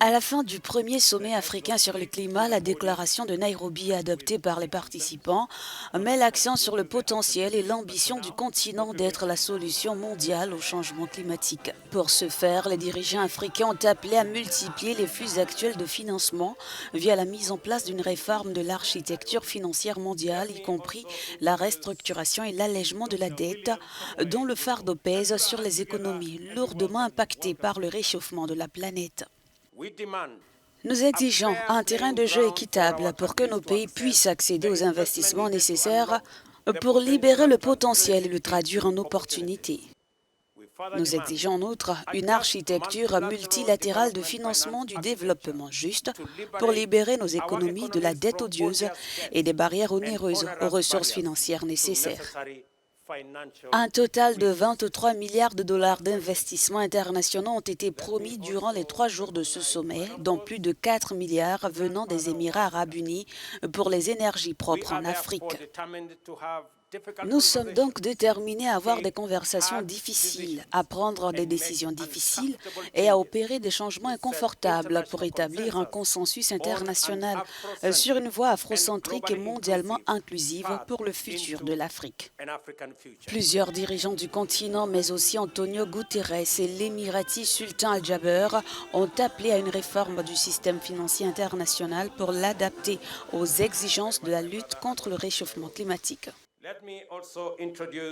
À la fin du premier sommet africain sur le climat, la déclaration de Nairobi adoptée par les participants met l'accent sur le potentiel et l'ambition du continent d'être la solution mondiale au changement climatique. Pour ce faire, les dirigeants africains ont appelé à multiplier les flux actuels de financement via la mise en place d'une réforme de l'architecture financière mondiale, y compris la restructuration et l'allègement de la dette, dont le fardeau pèse sur les économies lourdement impactées par le réchauffement de la planète. Nous exigeons un terrain de jeu équitable pour que nos pays puissent accéder aux investissements nécessaires pour libérer le potentiel et le traduire en opportunités. Nous exigeons en outre une architecture multilatérale de financement du développement juste pour libérer nos économies de la dette odieuse et des barrières onéreuses aux ressources financières nécessaires. Un total de 23 milliards de dollars d'investissements internationaux ont été promis durant les 3 jours de ce sommet, dont plus de 4 milliards venant des Émirats arabes unis pour les énergies propres en Afrique. Nous sommes donc déterminés à avoir des conversations difficiles, à prendre des décisions difficiles et à opérer des changements inconfortables pour établir un consensus international sur une voie afrocentrique et mondialement inclusive pour le futur de l'Afrique. Plusieurs dirigeants du continent, mais aussi Antonio Guterres et l'Émirati Sultan Al-Jaber, ont appelé à une réforme du système financier international pour l'adapter aux exigences de la lutte contre le réchauffement climatique.